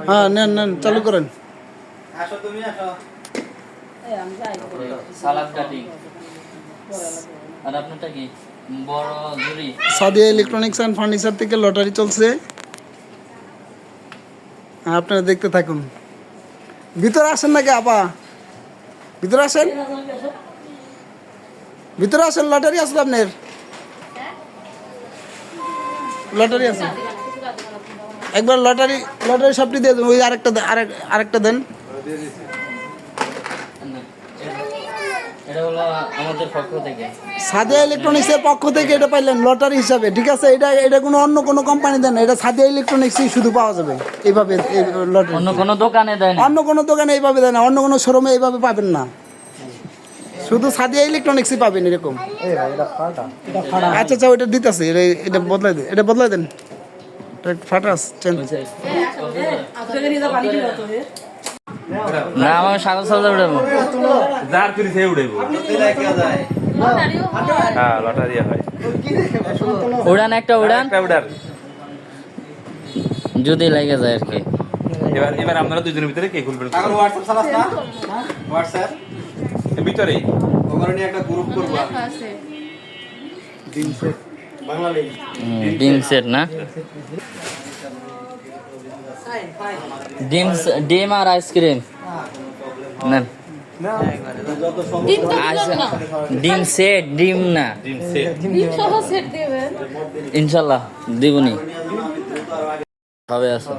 হ্যাঁ নেন নেন, চালু করেন। আসো তুমি আসো। সালাদ কাটিং। আর আপনারটা কি? বড় ঝুড়ি। সাদিয়া ইলেকট্রনিক্স অ্যান্ড ফার্নিচার থেকে লটারি চলছে, আপনারা দেখতে থাকুন। ভিতরে আসেন নাকি আপা? ভিতরে আসেন, ভিতরে আসেন। লটারি আসলে আপনার লটারি আছে। একবার লটারি লটারি সবটি দিয়ে দেন। ওই আরেকটা দেন। এটা হলো আমাদের পক্ষ থেকে। সাদিয়া ইলেকট্রনিক্সের পক্ষ থেকে এটা পাইলেন লটারি হিসাবে, ঠিক আছে? এটা কোনো অন্য কোনো কোম্পানি দেন না, এটা সাদিয়া ইলেকট্রনিক্সই শুধু পাওয়া যাবে এইভাবে। লটারি অন্য কোনো দোকানে দেয় না, অন্য কোনো দোকানে এইভাবে দেয় না, অন্য কোনো শোরুমে এইভাবে পাবেন না, শুধু সাদিয়া ইলেকট্রনিক্সই পাবেন এরকম। আচ্ছা আচ্ছা, ওইটা দিতেছে, এটা বদলাই দেন, এটা বদলাই দেন। ফাটাস চেঞ্জ। না আমার সাগর সাজা উঠাবো। যার করি সে উড়াইবো। হ্যাঁ লটারি হয়। উড়ান একটা উড়ান, একটা উড়ার। যদি লাগে যায় আর কি। এবার আপনারা দুজনের ভিতরে কে খুলবেন? এখন হোয়াটসঅ্যাপ চালাস না? হোয়াটসঅ্যাপ ভিতরে ওখানে নিয়ে একটা গ্রুপ করব। দিন সেট বাংলা লেগে ডিম সেট না, ডিম আর আইসক্রিম নেন। ডিম সেট, ডিম না, ডিম সেট। ইনশাল্লাহ দিবনি ভাবে আছে।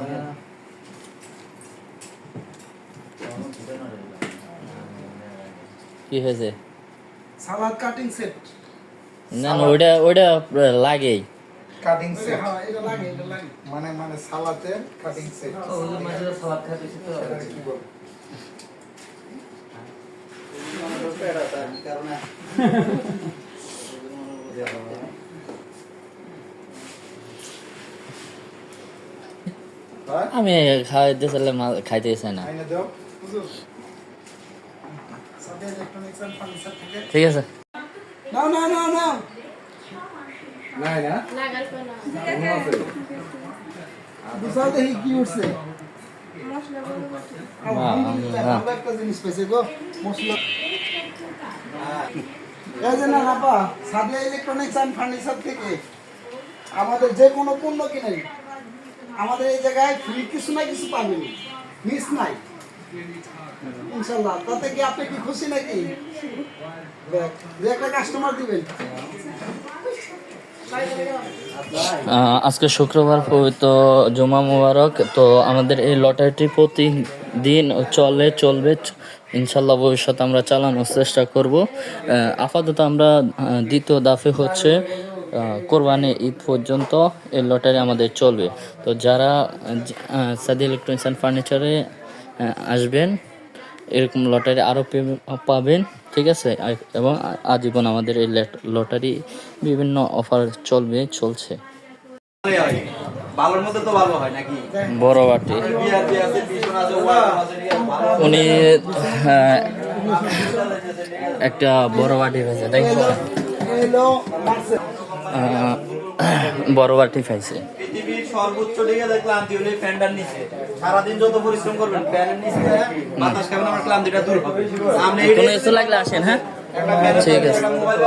কি হয়েছে? সালাদ কাটিং সেট। না না, ওইটা লাগেই। কাটিং সেট, হ্যাঁ এটা লাগে, এটা লাগে। মানে সালাদের কাটিং সেট। সালাদ খাইতেছি তো। আমি খাইতে চাইলে খাইতে চাই না। ঠিক আছে। না না না না নাই না বুঝাও দেখি কি উঠছে। আলহামদুলিল্লাহ, একটা জিনিস পেয়েছে গো, মশলা। এই যে না আপা, সাদিয়া ইলেকট্রনিক্স অ্যান্ড ফার্নিচার থেকে আমাদের যে কোনো পণ্য কিনেন, আমাদের এই জায়গায় ফ্রি কিছু না কিছু পাবেন, মিস নাই ইনশাল্লাহ। তাতে কি আপনি কি খুশি নাকি? যে একটা কাস্টমার দিবেন। আজকে শুক্রবার, পবিত্র জুমা মুবারক। তো আমাদের এই লটারিটি প্রতিদিন চলবে ইনশাল্লাহ। ভবিষ্যতে আমরা চালানোর চেষ্টা করব। আপাতত আমরা দ্বিতীয় দাফে হচ্ছে কোরবানি ঈদ পর্যন্ত এই লটারি আমাদের চলবে। তো যারা সাদিয়া ইলেকট্রনিক্স অ্যান্ড ফার্নিচারে আসবেন, এরকম লটারি আরও পাবেন, ঠিক আছে? এবং আজীবন আমাদের এই লটারি বিভিন্ন অফার চলছে। ভালোর মধ্যে তো ভালো হয় নাকি? বড় বাটি বিআরপি আছে, পিছন আছে, ওয়ার্ড আছে, উনি একটা বড় বাটি পাইছে, দেখো বড় বাটি পাইছে। পৃথিবীর সর্বোচ্চ দিকে ক্লান্তি হলে ফ্যানটার নিচে সারাদিন যত পরিশ্রম করবেন ফ্যানের নিচে বাতাস খাবেন, আমার ক্লান্তিটা দূর হবে। সামনে কোনো কিছু লাগলে আসেন, হ্যাঁ একটা ফ্যান, ঠিক আছে। একটা মোবাইল